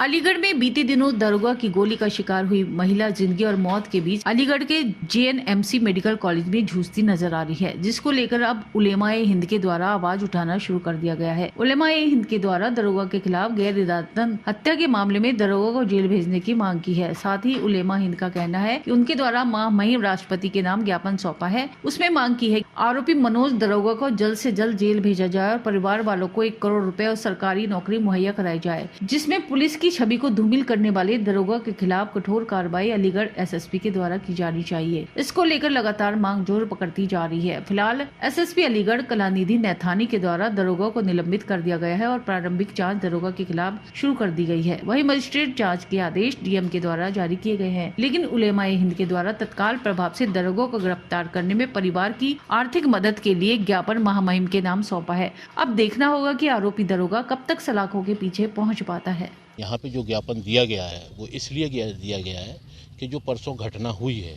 अलीगढ़ में बीते दिनों दरोगा की गोली का शिकार हुई महिला जिंदगी और मौत के बीच अलीगढ़ के JNMC मेडिकल कॉलेज में जूझती नजर आ रही है, जिसको लेकर अब उलेमा-ए हिंद के द्वारा आवाज उठाना शुरू कर दिया गया है। उलेमा-ए हिंद के द्वारा दरोगा के खिलाफ गैर इरादतन हत्या के मामले में दरोगा को जेल भेजने की मांग की है। साथ ही उलेमा हिंद का कहना है कि उनके द्वारा माह महिम राष्ट्रपति के नाम ज्ञापन सौंपा है। उसमें मांग की है आरोपी मनोज दरोगा को जल्द से जल्द जेल भेजा जाए और परिवार वालों को 1 करोड़ रुपए और सरकारी नौकरी मुहैया कराई जाए, जिसमें पुलिस की छवि को धूमिल करने वाले दरोगा के खिलाफ कठोर कार्रवाई अलीगढ़ SSP के द्वारा की जानी चाहिए। इसको लेकर लगातार मांग जोर पकड़ती जा रही है। फिलहाल SSP अलीगढ़ कलानिधि नैथानी के द्वारा दरोगा को निलंबित कर दिया गया है और प्रारंभिक जांच दरोगा के खिलाफ शुरू कर दी गई है। वहीं मजिस्ट्रेट जांच के आदेश DM के द्वारा जारी किए गए हैं, लेकिन उलेमा-ए हिंद के द्वारा तत्काल प्रभाव से दरोगा को गिरफ्तार करने में परिवार की आर्थिक मदद के लिए ज्ञापन महामहिम के नाम सौंपा है। अब देखना होगा कि आरोपी दरोगा कब तक सलाखों के पीछे पहुंच पाता है। यहाँ पे जो ज्ञापन दिया गया है वो इसलिए दिया गया है कि जो परसों घटना हुई है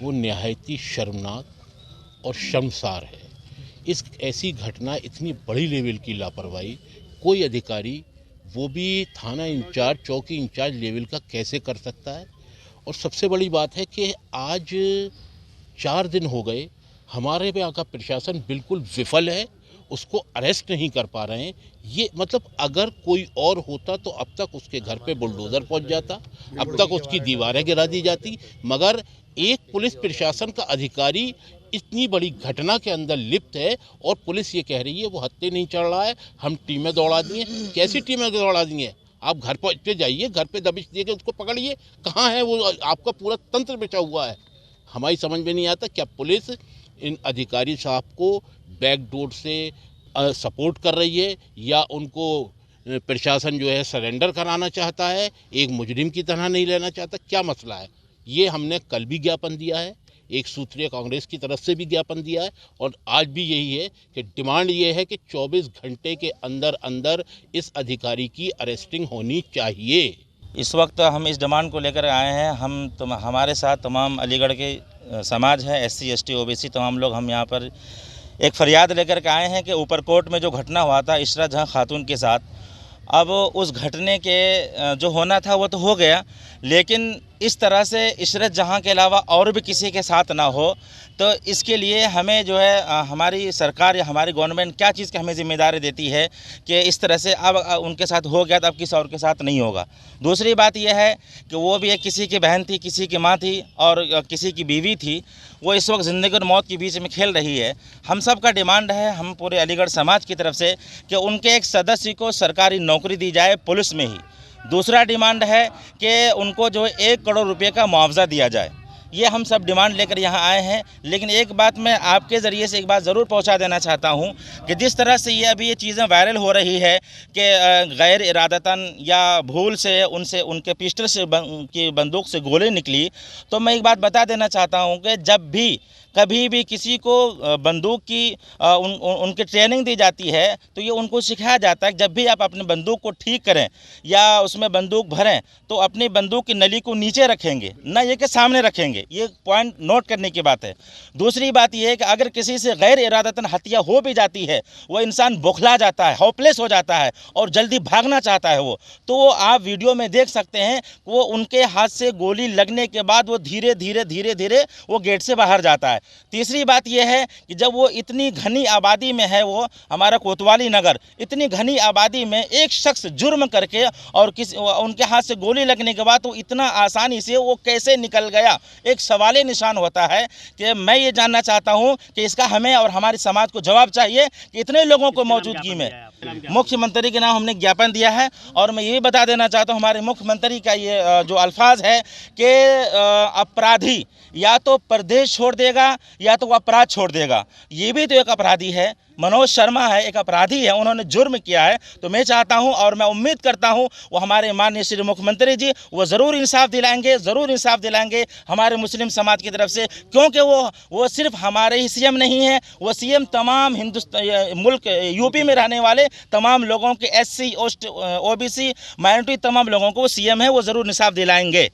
वो निहायत ही शर्मनाक और शर्मसार है। इस ऐसी घटना, इतनी बड़ी लेवल की लापरवाही कोई अधिकारी, वो भी थाना इंचार्ज, चौकी इंचार्ज लेवल का कैसे कर सकता है। और सबसे बड़ी बात है कि आज 4 दिन हो गए, हमारे यहाँ का प्रशासन बिल्कुल विफल है, उसको अरेस्ट नहीं कर पा रहे हैं। ये मतलब अगर कोई और होता तो अब तक उसके घर पे बुलडोज़र पहुंच जाता, अब तक उसकी दीवारें गिरा दी जाती, मगर एक पुलिस प्रशासन का अधिकारी इतनी बड़ी घटना के अंदर लिप्त है और पुलिस ये कह रही है वो हत्थे नहीं चढ़ रहा है, हम टीमें दौड़ा दिए। कैसी टीमें दौड़ा दी हैं? आप घर पे जाइए, घर पे दबिश दे के उसको पकड़िए, कहाँ है वो? आपका पूरा तंत्र बिछा हुआ है। हमारी समझ में नहीं आता क्या पुलिस इन अधिकारी साहब को बैकडोर से सपोर्ट कर रही है या उनको प्रशासन जो है सरेंडर कराना चाहता है, एक मुजरिम की तरह नहीं लेना चाहता। क्या मसला है? ये हमने कल भी ज्ञापन दिया है, एक सूत्रीय कांग्रेस की तरफ से भी ज्ञापन दिया है और आज भी यही है कि डिमांड ये है कि 24 घंटे के अंदर अंदर इस अधिकारी की अरेस्टिंग होनी चाहिए। इस वक्त हम इस डिमांड को लेकर आए हैं। हमारे साथ तमाम अलीगढ़ के समाज है, SC ST OBC तमाम लोग हम यहाँ पर एक फरियाद लेकर के आए हैं कि ऊपरकोट में जो घटना हुआ था इशरत जहाँ खातून के साथ, अब उस घटने के जो होना था वो तो हो गया, लेकिन इस तरह से इशरत जहाँ के अलावा और भी किसी के साथ ना हो, तो इसके लिए हमें जो है हमारी सरकार या हमारी गवर्नमेंट क्या चीज़ की हमें जिम्मेदारी देती है कि इस तरह से अब उनके साथ हो गया तो अब किसी और के साथ नहीं होगा। दूसरी बात यह है कि वो भी एक किसी की बहन थी, किसी की माँ थी और किसी की बीवी थी, वो इस वक्त ज़िंदगी और मौत के बीच में खेल रही है। हम सब का डिमांड है, हम पूरे अलीगढ़ समाज की तरफ से, कि उनके एक सदस्य को सरकारी नौकरी दी जाए पुलिस में ही। दूसरा डिमांड है कि उनको जो 1 करोड़ रुपए का मुआवजा दिया जाए। ये हम सब डिमांड लेकर यहाँ आए हैं। लेकिन एक बात मैं आपके ज़रिए से एक बात ज़रूर पहुँचा देना चाहता हूँ कि जिस तरह से ये चीज़ें वायरल हो रही है कि गैर इरादतन या भूल से उनके पिस्टल से की बंदूक से गोली निकली, तो मैं एक बात बता देना चाहता हूँ कि जब भी कभी भी किसी को बंदूक की उनकी ट्रेनिंग दी जाती है तो ये उनको सिखाया जाता है कि जब भी आप अपनी बंदूक को ठीक करें या उसमें बंदूक भरें तो अपनी बंदूक की नली को नीचे रखेंगे, ना ये कि सामने रखेंगे। ये पॉइंट नोट करने की बात है। दूसरी बात ये है कि अगर किसी से गैर इरादतन हत्या हो भी जाती है, वो इंसान बौखला जाता है, होपलेस हो जाता है और जल्दी भागना चाहता है वो, तो वो आप वीडियो में देख सकते हैं, वो उनके हाथ से गोली लगने के बाद वो धीरे धीरे वो गेट से बाहर जाता है। तीसरी बात यह है कि जब वो इतनी घनी आबादी में है, वो हमारा कोतवाली नगर, इतनी घनी आबादी में एक शख्स जुर्म करके और उनके हाथ से गोली लगने के बाद तो इतना आसानी से वो कैसे निकल गया, एक सवाल निशान होता है। कि मैं ये जानना चाहता हूँ कि इसका हमें और हमारे समाज को जवाब चाहिए कि इतने लोगों को मौजूदगी में मुख्यमंत्री के नाम हमने ज्ञापन दिया है। और मैं ये बता देना चाहता हूँ हमारे मुख्यमंत्री का ये जो अल्फाज है कि अपराधी या तो प्रदेश छोड़ देगा या तो वो अपराध छोड़ देगा। ये भी तो एक अपराधी है, मनोज शर्मा है, एक अपराधी है, उन्होंने जुर्म किया है। तो मैं चाहता हूं और मैं उम्मीद करता हूं वो हमारे माननीय श्री मुख्यमंत्री जी वो ज़रूर इंसाफ दिलाएंगे हमारे मुस्लिम समाज की तरफ से, क्योंकि वो सिर्फ हमारे ही CM नहीं है, वो CM तमाम मुल्क UP में रहने वाले तमाम लोगों के SC OBC माइनॉरिटी तमाम लोगों को CM है, वो ज़रूर इंसाफ दिलाएंगे।